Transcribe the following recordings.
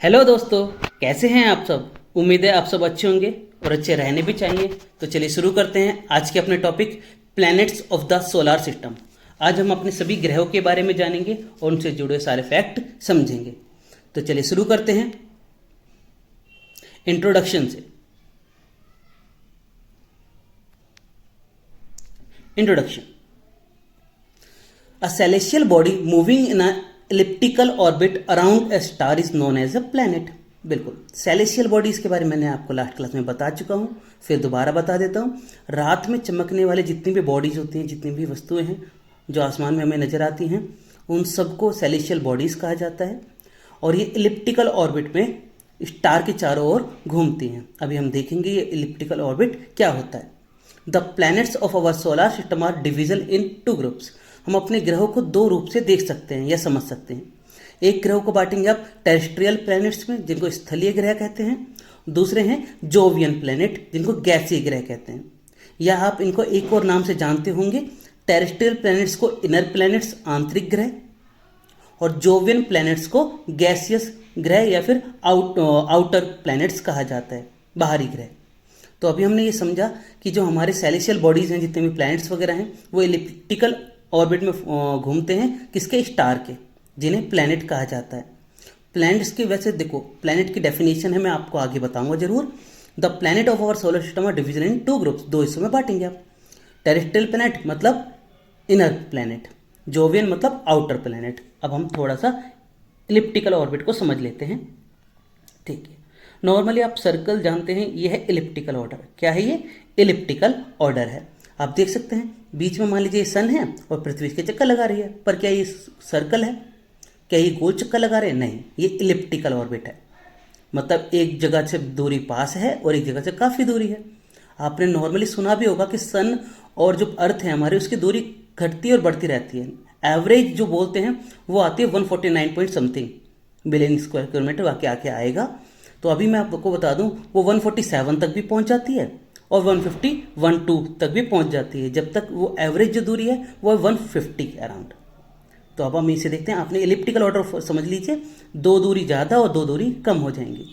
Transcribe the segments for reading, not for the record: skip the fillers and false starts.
Hello दोस्तों, कैसे हैं आप सब। उम्मीद है आप सब अच्छे होंगे और अच्छे रहने भी चाहिए। तो चलिए शुरू करते हैं आज के अपने topic planets of the solar system. आज हम अपने सभी ग्रहों के बारे में जानेंगे और उनसे जुड़े सारे फैक्ट समझेंगे। तो चलिए शुरू करते हैं इंट्रोडक्शन से। Introduction. A celestial body moving in an elliptical orbit around a star is known as a planet। बिल्कुल, सेलेशियल बॉडीज के बारे में मैंने आपको लास्ट क्लास में बता चुका हूँ, फिर दोबारा बता देता हूँ। रात में चमकने वाले जितनी भी बॉडीज होती हैं, जितनी भी वस्तुएं हैं जो आसमान में हमें नजर आती हैं, उन सबको सेलेशियल बॉडीज कहा जाता है। और ये इलिप्टिकल ऑर्बिट में स्टार के चारों ओर घूमती हैं। अभी हम देखेंगे ये इलिप्टिकल ऑर्बिट क्या होता है। The planets of our solar system are division in two groups. हम अपने ग्रहों को दो रूप से देख सकते हैं या समझ सकते हैं। एक ग्रह को बांटेंगे आप टेरेस्ट्रियल प्लैनेट्स में, जिनको स्थलीय ग्रह कहते हैं। दूसरे हैं जोवियन प्लैनेट, जिनको गैसीय ग्रह कहते हैं। या आप इनको एक और नाम से जानते होंगे, टेरेस्ट्रियल प्लैनेट्स को इनर प्लैनेट्स, आंतरिक ग्रह, और जोवियन प्लैनेट्स को गैसियस ग्रह या फिर आउटर प्लैनेट्स कहा जाता है, बाहरी ग्रह। तो अभी हमने ये समझा कि जो हमारे सेलेशियल बॉडीज हैं, जितने भी प्लैनेट्स वगैरह हैं, वो इलिप्टिकल ऑर्बिट में घूमते हैं, किसके, स्टार के, जिन्हें प्लैनेट कहा जाता है। प्लैनेट्स की वैसे देखो, प्लैनेट की डेफिनेशन है, मैं आपको आगे बताऊंगा जरूर। The planet of our solar system are division in two groups. दो हिस्सों में बांटेंगे आप। टेरेस्ट्रियल प्लैनेट मतलब इनर प्लैनेट, जोवियन मतलब आउटर प्लैनेट। अब हम थोड़ा सा इलिप्टिकल ऑर्बिट को समझ लेते हैं। ठीक है, नॉर्मली आप सर्कल जानते हैं, ये है इलिप्टिकल ऑर्डर। क्या है ये? इलिप्टिकल ऑर्डर है। आप देख सकते हैं बीच में मान लीजिए सन है और पृथ्वी के चक्कर लगा रही है, पर क्या ये सर्कल है? क्या ये गोल चक्कर लगा रहे हैं? नहीं, ये इलिप्टिकल ऑर्बिट है। मतलब एक जगह से दूरी पास है और एक जगह से काफ़ी दूरी है। आपने नॉर्मली सुना भी होगा कि सन और जो अर्थ है हमारे, उसकी दूरी घटती और बढ़ती रहती है। एवरेज जो बोलते हैं वो आती है 149 point something billion square kilometre वाके आके आएगा। तो अभी मैं आपको बता दूं, वो 147 तक भी पहुंच जाती है और 150 तक भी पहुंच जाती है। जब तक वो एवरेज जो दूरी है वो है 150 अराउंड। तो अब हम इसे देखते हैं। आपने इलिप्टिकल ऑर्डर समझ लीजिए, दो दूरी ज़्यादा और दो दूरी कम हो जाएंगी।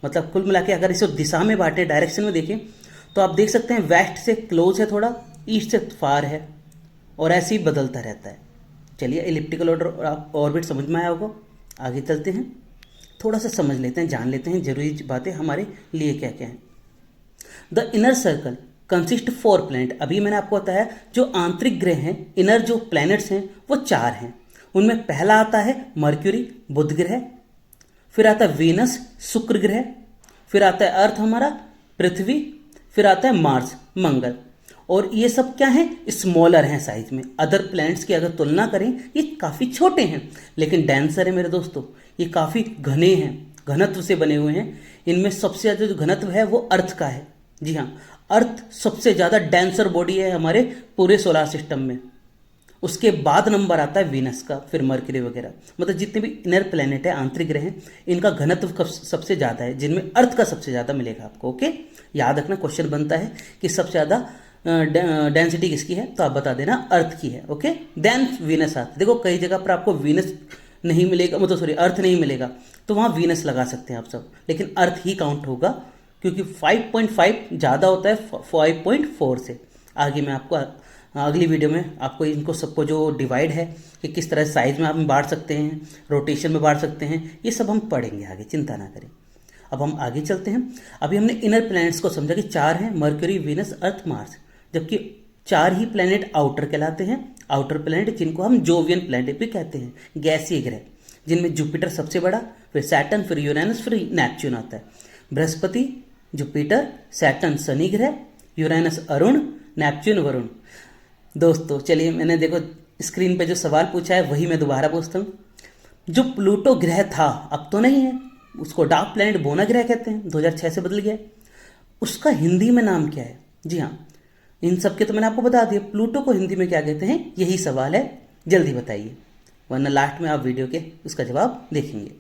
मतलब कुल मिला के अगर इसे दिशा में बांटे, डायरेक्शन में देखें, तो आप देख सकते हैं वेस्ट से क्लोज है थोड़ा, ईस्ट से फार है, और ऐसे ही बदलता रहता है। चलिए, इलिप्टिकल ऑर्बिट समझ में आया होगा। आगे चलते हैं, थोड़ा सा समझ लेते हैं, जान लेते हैं जरूरी बातें हमारे लिए क्या क्या हैं। The inner circle consist 4 planet. अभी मैंने आपको बताया जो आंतरिक ग्रह हैं, इनर जो प्लैनेट्स हैं वो 4 हैं। उनमें पहला आता है मर्क्यूरी, बुध ग्रह, फिर आता है वीनस, शुक्र ग्रह, फिर आता है अर्थ हमारा, पृथ्वी, फिर आता है मार्स, मंगल। और ये सब क्या है? स्मॉलर हैं साइज में। अदर प्लैनेट्स की अगर तुलना करें, ये काफ़ी छोटे हैं, लेकिन डेंसर है मेरे दोस्तों। ये काफ़ी घने हैं, घनत्व से बने हुए हैं। इनमें सबसे ज़्यादा जो घनत्व है वो अर्थ का है। जी हाँ, अर्थ सबसे ज़्यादा डेंसर बॉडी है हमारे पूरे सोलर सिस्टम में। उसके बाद नंबर आता है वीनस का, फिर मर्क्यूरी वगैरह। मतलब जितने भी इनर प्लैनेट है, आंतरिक ग्रह हैं, इनका घनत्व सबसे ज़्यादा है, जिनमें अर्थ का सबसे ज़्यादा मिलेगा आपको। ओके, याद रखना, क्वेश्चन बनता है कि सबसे ज़्यादा डेंसिटी किसकी है, तो आप बता देना अर्थ की है। ओके, देन वीनस आता है। देखो कई जगह पर आपको वीनस नहीं मिलेगा, मतलब सॉरी अर्थ नहीं मिलेगा, तो वहाँ वीनस लगा सकते हैं आप सब, लेकिन अर्थ ही काउंट होगा, क्योंकि 5.5 ज़्यादा होता है 5.4 से। आगे मैं आपको अगली वीडियो में आपको इनको सबको जो डिवाइड है कि किस तरह साइज में आप बांट सकते हैं, रोटेशन में बांट सकते हैं, ये सब हम पढ़ेंगे आगे, चिंता ना करें। अब हम आगे चलते हैं। अभी हमने इनर प्लैनेट्स को समझा कि 4 हैं, मर्क्यूरी, वीनस, अर्थ, मार्स, जबकि 4 ही प्लैनेट आउटर कहलाते हैं। आउटर प्लैनेट जिनको हम जोवियन प्लैनेट भी कहते हैं, गैसीय ग्रह, जिनमें जुपिटर सबसे बड़ा, फिर सैटर्न, फिर यूरेनस, फिर नेपच्यून आता है। बृहस्पति, जुपिटर, सैटर्न शनि ग्रह, यूरेनस अरुण, नेपच्यून वरुण। दोस्तों चलिए, मैंने देखो स्क्रीन पे जो सवाल पूछा है वही मैं दोबारा पूछता हूँ। जो प्लूटो ग्रह था, अब तो नहीं है, उसको डार्क प्लैनेट बोना ग्रह कहते हैं, 2006 से बदल गया। उसका हिंदी में नाम क्या है? जी हाँ, इन सब के तो मैंने आपको बता दिया। प्लूटो को हिंदी में क्या कहते हैं, यही सवाल है, जल्दी बताइए, वरना लास्ट में आप वीडियो के उसका जवाब देखेंगे।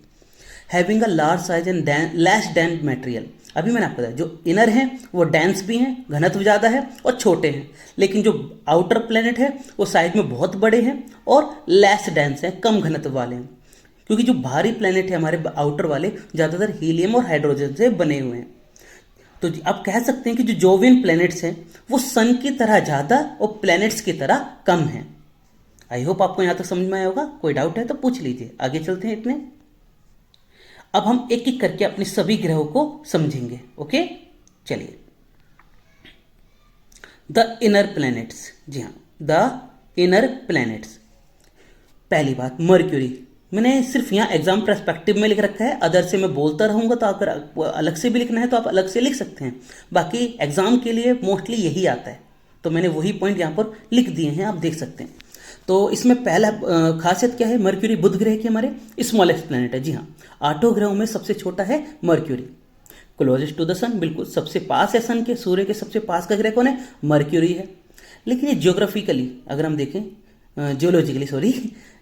Having a large size and less dense material. अभी मैंने आपको बताया जो इनर हैं वो डेंस भी हैं, घनत्व ज़्यादा है और छोटे हैं, लेकिन जो आउटर प्लैनेट है वो साइज में बहुत बड़े हैं और लेस डेंस हैं, कम घनत्व वाले हैं। क्योंकि जो भारी प्लैनेट है हमारे आउटर वाले ज़्यादातर हीलियम और हाइड्रोजन से बने हुए हैं। तो आप कह सकते हैं कि जो जोवियन प्लैनेट्स हैं वो सन की तरह ज़्यादा और प्लैनेट्स की तरह कम हैं। आई होप आपको यहाँ तक समझ में आया होगा। कोई डाउट है तो पूछ लीजिए। आगे चलते हैं इतने। अब हम एक एक करके अपने सभी ग्रहों को समझेंगे। ओके, चलिए। द इनर प्लैनेट्स, जी हाँ, द इनर प्लैनेट्स। पहली बात, मर्क्यूरी। मैंने सिर्फ यहाँ एग्जाम पर्सपेक्टिव में लिख रखा है, अदर से मैं बोलता रहूँगा, तो अगर अलग से भी लिखना है तो आप अलग से लिख सकते हैं। बाकी एग्जाम के लिए मोस्टली यही आता है, तो मैंने वही पॉइंट यहाँ पर लिख दिए हैं, आप देख सकते हैं। तो इसमें पहला खासियत क्या है, मर्क्यूरी बुध ग्रह के हमारे स्मॉलेस्ट प्लैनेट है। जी हाँ, 8 ग्रहों में सबसे छोटा है मर्क्यूरी। क्लोजेस्ट टू द सन, बिल्कुल सबसे पास है सन के, सूर्य के सबसे पास का ग्रह कौन है, मर्क्यूरी है। लेकिन ये जियोग्राफिकली अगर हम देखें,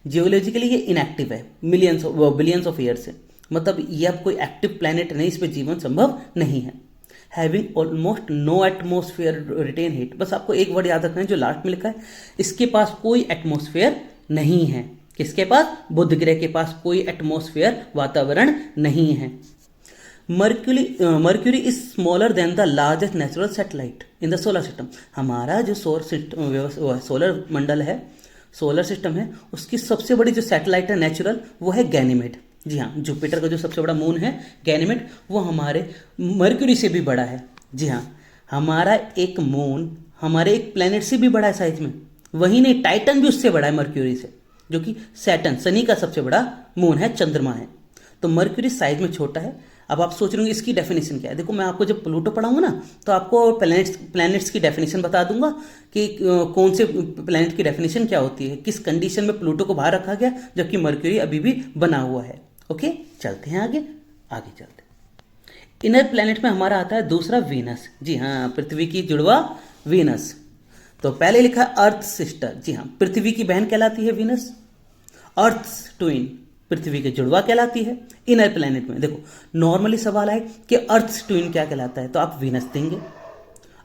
जियोलॉजिकली ये इनएक्टिव है, बिलियंस ऑफ ईयर से, मतलब ये अब कोई एक्टिव प्लैनेट नहीं, इस पर जीवन संभव नहीं है। Having almost no atmosphere retain heat, बस आपको एक वर्ड याद रखना है जो लास्ट में लिखा है, इसके पास कोई एटमोसफेयर नहीं है। किसके पास, बुध ग्रह के पास कोई एटमोसफेयर वातावरण नहीं है। Mercury is smaller than the largest natural satellite in the solar system. हमारा जो सोलर मंडल है, सोलर सिस्टम है, उसकी सबसे बड़ी जो सैटेलाइट है नेचुरल, वो है गैनीमेड। जी हाँ, जुपिटर का जो सबसे बड़ा मून है गैनीमेड, वो हमारे मर्क्यूरी से भी बड़ा है। जी हाँ, हमारा एक मून हमारे एक प्लैनेट से भी बड़ा है साइज में। वही नहीं, टाइटन भी उससे बड़ा है मर्क्यूरी से, जो कि सैटर्न, शनि का सबसे बड़ा मून है, चंद्रमा है। तो मर्क्यूरी साइज में छोटा है। अब आप सोच रहे होंगे इसकी डेफिनेशन क्या है। देखो, मैं आपको जब प्लूटो पढ़ाऊंगा ना, तो आपको प्लैनेट्स की डेफिनेशन बता दूंगा कि कौन से प्लैनेट की डेफिनेशन क्या होती है, किस कंडीशन में प्लूटो को बाहर रखा गया, जबकि मर्क्यूरी अभी भी बना हुआ है। ओके, चलते हैं आगे चलते हैं। इनर प्लैनेट में हमारा आता है दूसरा वीनस। जी हाँ, पृथ्वी की जुड़वा वीनस। तो पहले लिखा है अर्थ सिस्टर। जी हाँ, पृथ्वी की बहन कहलाती है वीनस। अर्थ ट्विन, पृथ्वी के जुड़वा कहलाती है। इनर प्लैनेट में देखो, नॉर्मली सवाल आए कि अर्थ ट्विन क्या कहलाता है, तो आप वीनस देंगे।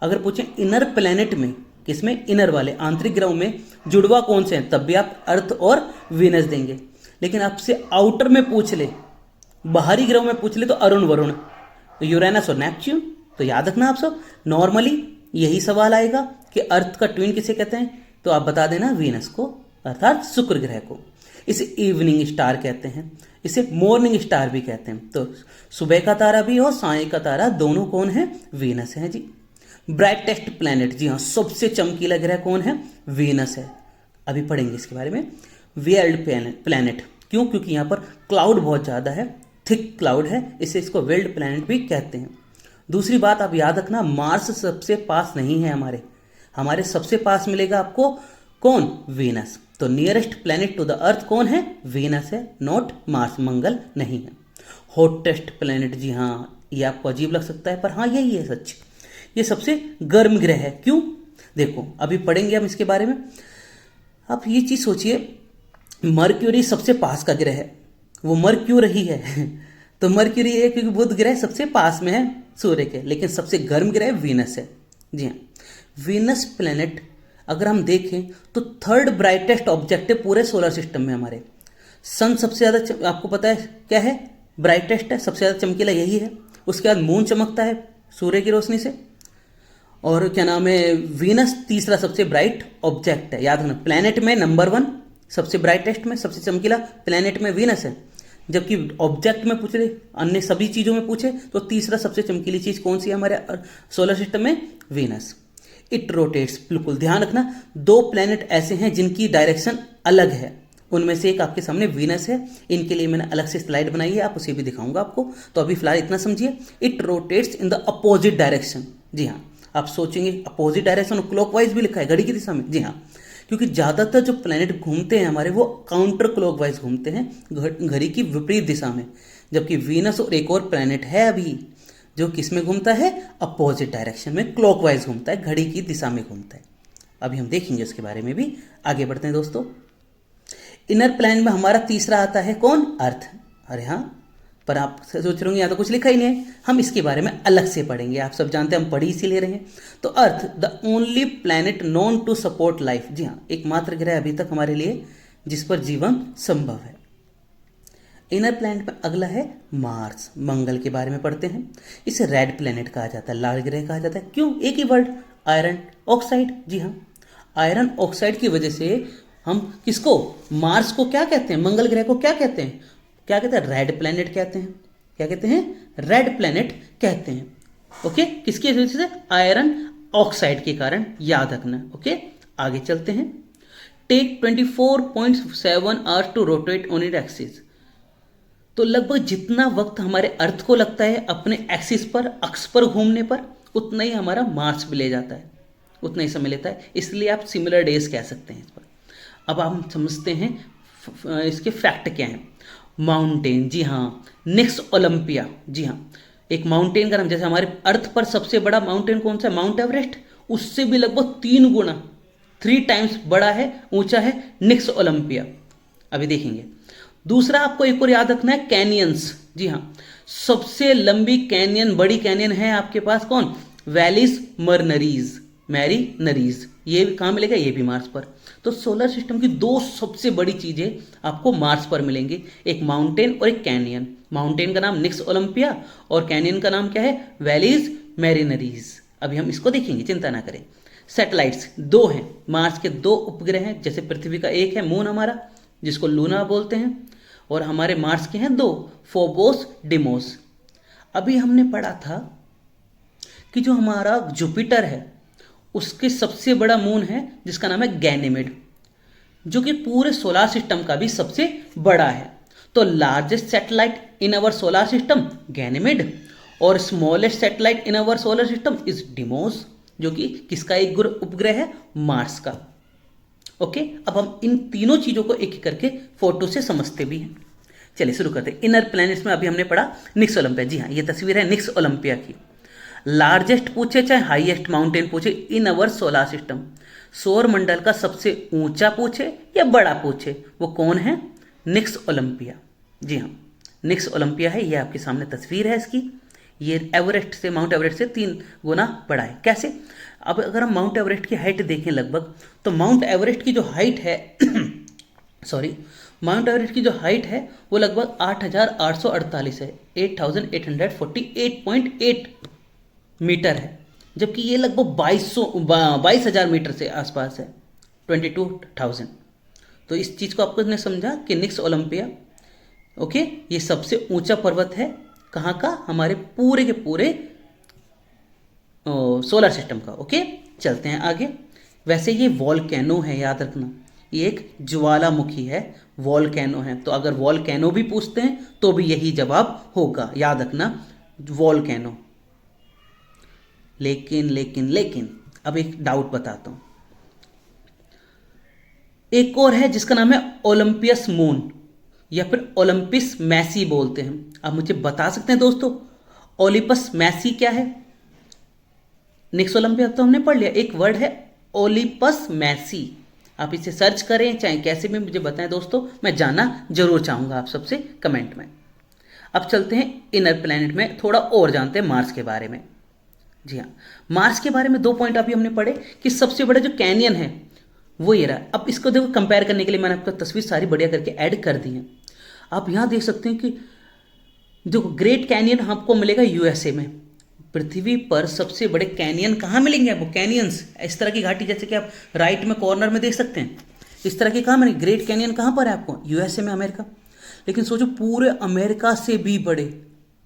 अगर पूछें इनर प्लैनेट में, किसमें, इनर वाले आंतरिक ग्रहों में जुड़वा कौन से हैं, तब भी आप अर्थ और वीनस देंगे। लेकिन आपसे आउटर में पूछ ले, बाहरी ग्रहों में पूछ ले, तो अरुण वरुण, तो यूरेनस और नेपच्यून। तो याद रखना आप सब, नॉर्मली यही सवाल आएगा कि अर्थ का ट्विन किसे कहते हैं, तो आप बता देना वीनस को, अर्थात शुक्र ग्रह को। इसे इवनिंग स्टार कहते हैं, इसे मॉर्निंग स्टार भी कहते हैं। तो सुबह का तारा भी और साय का तारा दोनों कौन है, वीनस है जी। ब्राइटेस्ट प्लैनेट, जी हाँ, सबसे चमकीला ग्रह कौन है, वीनस है। अभी पढ़ेंगे इसके बारे में। वेल्ड प्लैनेट, क्यों, क्योंकि यहाँ पर क्लाउड बहुत ज़्यादा है, थिक क्लाउड है, इससे इसको वेल्ड प्लैनेट भी कहते हैं। दूसरी बात आप याद रखना, मार्स सबसे पास नहीं है हमारे सबसे पास मिलेगा आपको कौन, वीनस। तो nearest planet to the earth कौन है, वीनस है, नॉट मार्स, मंगल नहीं है। हॉटेस्ट प्लैनेट, जी हाँ, ये आपको अजीब लग सकता है, पर हाँ यही है सच, ये सबसे गर्म ग्रह है। क्यों, देखो अभी पढ़ेंगे हम इसके बारे में। आप ये चीज सोचिए, मर्क्यूरी सबसे पास का ग्रह है, वो मर क्यों रही है तो मर्क्यूरी है क्योंकि बुध ग्रह सबसे पास में है सूर्य के, लेकिन सबसे गर्म ग्रह वीनस है। जी हाँ, वीनस प्लैनेट अगर हम देखें तो थर्ड ब्राइटेस्ट ऑब्जेक्ट है पूरे सोलर सिस्टम में हमारे। सन सबसे ज़्यादा आपको पता है क्या है, ब्राइटेस्ट है, सबसे ज़्यादा चमकीला यही है। उसके बाद मून चमकता है सूर्य की रोशनी से, और क्या नाम है, वीनस तीसरा सबसे ब्राइट ऑब्जेक्ट है। याद रखना, प्लैनेट में नंबर 1 सबसे ब्राइटेस्ट में सबसे चमकीला प्लैनेट में वीनस है, जबकि ऑब्जेक्ट में पूछे, अन्य सभी चीज़ों में पूछे तो तीसरा सबसे चमकीली चीज़ कौन सी है हमारे सोलर सिस्टम में, वीनस। इट रोटेट्स, बिल्कुल ध्यान रखना, 2 प्लैनेट ऐसे हैं जिनकी डायरेक्शन अलग है, उनमें से एक आपके सामने वीनस है। इनके लिए मैंने अलग से स्लाइड बनाई है, आप उसे भी दिखाऊंगा आपको। तो अभी फिलहाल इतना समझिए, it rotates in the opposite direction. जी हाँ, आप सोचेंगे अपोजिट डायरेक्शन, क्लॉकवाइज भी लिखा है, घड़ी की दिशा में। जी हाँ, क्योंकि ज़्यादातर जो प्लैनेट घूमते हैं हमारे, वो काउंटर क्लॉकवाइज घूमते हैं, घड़ी की विपरीत दिशा में। जबकि वीनस और एक और प्लैनेट है अभी जो किस में घूमता है, अपोजिट डायरेक्शन में, क्लॉकवाइज घूमता है, घड़ी की दिशा में घूमता है। अभी हम देखेंगे उसके बारे में भी। आगे बढ़ते हैं दोस्तों। इनर प्लैनेट में हमारा तीसरा आता है कौन, अर्थ। अरे हाँ, पर आप सोच रहे होंगे यहाँ तो कुछ लिखा ही नहीं है, हम इसके बारे में अलग से पढ़ेंगे। आप सब जानते हैं हम पढ़ ही इसीलिए रहे हैं। तो Earth, the only planet known to support life. जी हाँ, एकमात्र ग्रह अभी तक हमारे लिए जिस पर जीवन संभव है। इनर प्लैनेट में अगला है मार्स, मंगल के बारे में पढ़ते हैं। इसे रेड प्लैनेट कहा जाता है, लाल ग्रह कहा जाता है। क्यों? एक ही वर्ड, आयरन ऑक्साइड। जी हाँ, आयरन ऑक्साइड की वजह से हम किसको, मार्स को क्या कहते हैं, मंगल ग्रह को क्या कहते हैं, क्या कहते हैं, रेड प्लैनेट कहते हैं। क्या कहते हैं? रेड प्लैनेट कहते हैं। ओके, किसकी वजह से? आयरन ऑक्साइड के कारण, याद रखना। ओके, आगे चलते हैं। Take 24.7 hours to rotate on it axis. तो लगभग जितना वक्त हमारे अर्थ को लगता है अपने एक्सिस पर, अक्ष पर घूमने पर, उतना ही हमारा मार्स भी ले जाता है, उतना ही समय लेता है। इसलिए आप सिमिलर डेज कह सकते हैं इस पर। अब हम समझते हैं इसके फैक्ट क्या हैं। माउंटेन, जी हाँ, नेक्स्ट ओलंपिया। जी हाँ, एक माउंटेन का नाम, जैसे हमारे अर्थ पर सबसे बड़ा माउंटेन कौन सा है, माउंट एवरेस्ट, उससे भी लगभग 3 गुना, 3 टाइम्स बड़ा है, ऊंचा है नेक्स्ट ओलंपिया। अभी देखेंगे। दूसरा आपको एक और याद रखना है, कैनियंस। जी हाँ, सबसे लंबी कैनियन, बड़ी कैनियन है आपके पास कौन, वैलिस मरनरीज, मैरीनरीज। ये कहाँ मिलेगा, ये भी मार्स पर। तो सोलर सिस्टम की 2 सबसे बड़ी चीजें आपको मार्स पर मिलेंगी, एक माउंटेन और एक कैनियन। माउंटेन का नाम निक्स ओलंपिया और कैनियन का नाम क्या है, वैलीज मैरिनरीज। अभी हम इसको देखेंगे, चिंता ना करें। सैटेलाइट्स 2 हैं, मार्स के 2 उपग्रह हैं। जैसे पृथ्वी का एक है मून हमारा, जिसको लूना बोलते हैं, और हमारे मार्स के हैं 2, फोबोस डिमोस। अभी हमने पढ़ा था कि जो हमारा जुपिटर है उसके सबसे बड़ा मून है जिसका नाम है गैनेमेड, जो कि पूरे सोलर सिस्टम का भी सबसे बड़ा है। तो largest satellite in our solar system Ganymede, और smallest satellite in our solar system is Deimos, जो कि किसका एक उपग्रह है, मार्स का। ओके, अब हम इन तीनों चीजों को एक एक करके फोटो से समझते भी हैं। चलिए शुरू करते हैं। इनर प्लैनेट्स में अभी हमने पढ़ा निक्स ओलंपिया। जी हाँ, ये तस्वीर है निक्स ओलंपिया की। लार्जेस्ट पूछे चाहे हाईएस्ट माउंटेन पूछे इन अवर सोलर सिस्टम, सौर मंडल का सबसे ऊंचा पूछे या बड़ा पूछे, वो कौन है, निक्स ओलंपिया। जी हाँ, निक्स ओलंपिया है, ये आपके सामने तस्वीर है इसकी। ये एवरेस्ट से, माउंट एवरेस्ट से 3 गुना बड़ा है। कैसे? अब अगर हम माउंट एवरेस्ट की हाइट देखें लगभग, तो माउंट एवरेस्ट की जो हाइट है सॉरी, माउंट एवरेस्ट की जो हाइट है वो लगभग 8,848 है, 8,848.8 मीटर है, जबकि ये लगभग 22,000 मीटर से आसपास है, 22,000। तो इस चीज़ को आपको ने समझा कि निक्स ओलंपिया, ओके, ये सबसे ऊंचा पर्वत है कहाँ का, हमारे पूरे के पूरे सोलर सिस्टम का। ओके, चलते हैं आगे। वैसे ये वॉल्केनो है, याद रखना, ये एक ज्वालामुखी है, वॉल्केनो है। तो अगर वॉल्केनो भी पूछते हैं तो भी यही जवाब होगा, याद रखना, वॉल्केनो। लेकिन अब एक डाउट बताता हूं। एक और है जिसका नाम है ओलंपियस मून, या फिर ओलंपिस मैसी बोलते हैं। आप मुझे बता सकते हैं दोस्तों, ओलिपस मैसी क्या है? निक्स ओलंपिया तो हमने पढ़ लिया, एक वर्ड है ओलिपस मैसी। आप इसे सर्च करें, चाहे कैसे भी मुझे बताएं दोस्तों, मैं जानना जरूर चाहूंगा आप सबसे कमेंट में। अब चलते हैं इनर प्लैनेट में, थोड़ा और जानते हैं मार्स के बारे में। जी हाँ, मार्स के बारे में 2 पॉइंट अभी हमने पढ़े कि सबसे बड़ा जो कैनियन है वो ये रहा। अब इसको देखो, कंपेयर करने के लिए मैंने आपको तस्वीर सारी बढ़िया करके ऐड कर दी है। आप यहाँ देख सकते हैं कि जो ग्रेट कैनियन आपको मिलेगा यूएसए में। पृथ्वी पर सबसे बड़े कैनियन कहाँ मिलेंगे आपको, कैनियंस, इस तरह की घाटी, जैसे कि आप राइट में कॉर्नर में देख सकते हैं, इस तरह की कहाँ मिलेंगे, ग्रेट कैनियन कहाँ पर है आपको, यूएसए में, अमेरिका। लेकिन सोचो, पूरे अमेरिका से भी बड़े,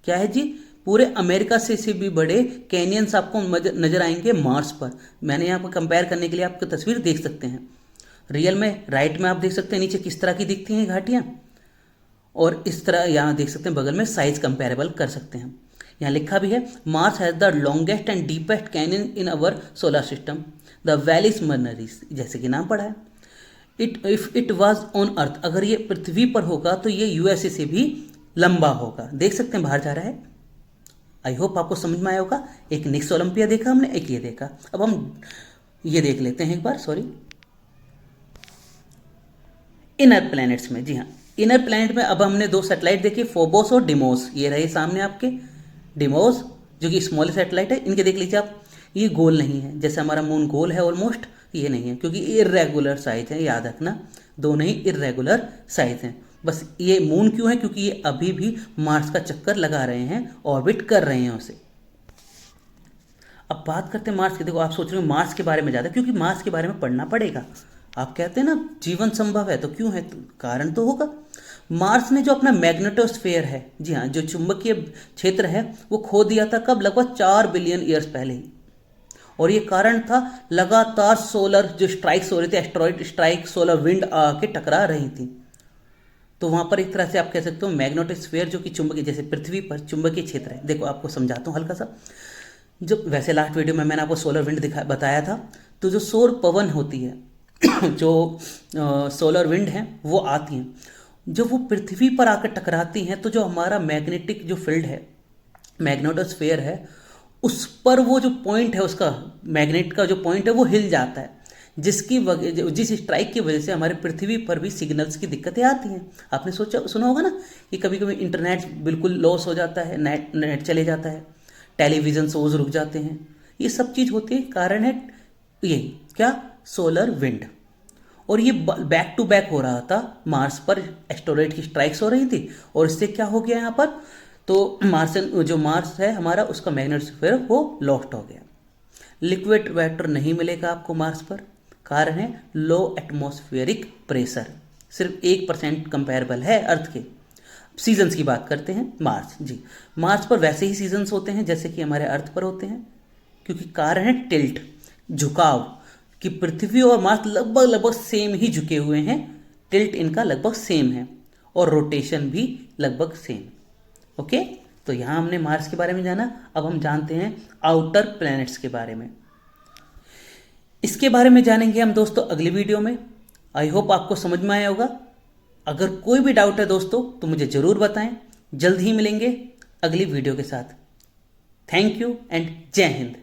क्या है जी, पूरे अमेरिका से भी बड़े कैनियंस आपको नजर आएंगे मार्स पर। मैंने यहाँ पर कंपेयर करने के लिए आपको तस्वीर देख सकते हैं। रियल में राइट में आप देख सकते हैं नीचे किस तरह की दिखती हैं घाटियाँ, और इस तरह यहाँ देख सकते हैं बगल में साइज कंपेरेबल कर सकते हैं। यहाँ लिखा भी है, Mars has the longest and deepest canyon in our solar system, the Valles Marineris, जैसे कि नाम पड़ा है। If it was on Earth, अगर ये पृथ्वी पर होगा तो ये यूएसए से भी लंबा होगा। देख सकते हैं बाहर जा रहा है। आई होप आपको समझ में आया होगा। एक निक्स ओलंपिया देखा हमने, एक ये देखा। अब हम ये देख लेते हैं एक बार, सॉरी, इनर प्लैनेट्स में। जी हाँ, इनर प्लैनेट में अब हमने 2 सैटेलाइट देखे, फोबोस और डिमोस। ये रहे सामने आपके डिमोस, जो कि स्मॉल सैटेलाइट है। इनके देख लीजिए आप, ये गोल नहीं है, जैसे हमारा मून गोल है ऑलमोस्ट, ये नहीं है, क्योंकि इर्रेगुलर साइज है, याद रखना, दोनों ही इर्रेगुलर साइज हैं। बस ये मून क्यों है, क्योंकि ये अभी भी मार्स का चक्कर लगा रहे हैं, ऑर्बिट कर रहे हैं उसे। अब बात करते हैं मार्स की। देखो आप सोच रहे हो मार्स के बारे में ज़्यादा, क्योंकि मार्स के बारे में पढ़ना पड़ेगा। आप कहते हैं ना जीवन संभव है, तो क्यों है, तो कारण तो होगा। मार्स ने जो अपना मैग्नेटोस्फेयर है, जी हाँ, जो चुंबकीय क्षेत्र है, वो खो दिया था कब, लगभग 4 बिलियन ईयर्स पहले ही। और ये कारण था लगातार सोलर जो स्ट्राइक्स हो रही थी, एस्ट्रॉइड स्ट्राइक, सोलर विंड आके टकरा रही थी। तो वहां पर एक तरह से आप कह सकते हो मैग्नेटोस्फेयर जो कि चुंबकीय, जैसे पृथ्वी पर चुंबकीय क्षेत्र है। देखो आपको समझाता हूँ हल्का सा। जो वैसे लास्ट वीडियो में मैंने आपको सोलर विंड बताया था। तो जो सौर पवन होती है जो सोलर विंड है वो आती हैं, जब वो पृथ्वी पर आकर टकराती हैं तो जो हमारा मैग्नेटिक जो फील्ड है, मैग्नेटोस्फेयर है, उस पर वो जो पॉइंट है, उसका मैग्नेट का जो पॉइंट है वो हिल जाता है, जिसकी वजह, जिस स्ट्राइक की वजह से हमारे पृथ्वी पर भी सिग्नल्स की दिक्कतें आती हैं। आपने सुना होगा ना कि कभी कभी इंटरनेट बिल्कुल लॉस हो जाता है, नेट चले जाता है, टेलीविज़न शोज रुक जाते हैं। ये सब चीज़ होती है, कारण है यही क्या, सोलर विंड। और ये बैक टू बैक हो रहा था, मार्स पर एस्टेरॉइड की स्ट्राइक्स हो रही थी, और इससे क्या हो गया यहाँ पर, तो मार्सन जो मार्स है हमारा, उसका मैग्नेटोस्फीयर वो लॉस्ट हो गया। लिक्विड वाटर नहीं मिलेगा आपको मार्स पर, कारण है लो एटमॉस्फेरिक प्रेशर, सिर्फ 1% कंपेरेबल है अर्थ के। सीजन्स की बात करते हैं मार्स, जी मार्स पर वैसे ही सीजन्स होते हैं जैसे कि हमारे अर्थ पर होते हैं, क्योंकि कारण है टिल्ट, झुकाव, कि पृथ्वी और मार्स लगभग सेम ही झुके हुए हैं, टिल्ट इनका लगभग सेम है, और रोटेशन भी लगभग सेम। ओके, तो यहाँ हमने मार्स के बारे में जाना। अब हम जानते हैं आउटर प्लैनेट्स के बारे में। इसके बारे में जानेंगे हम दोस्तों अगली वीडियो में। आई होप आपको समझ में आया होगा। अगर कोई भी डाउट है दोस्तों तो मुझे ज़रूर बताएं। जल्द ही मिलेंगे अगली वीडियो के साथ। थैंक यू एंड जय हिंद।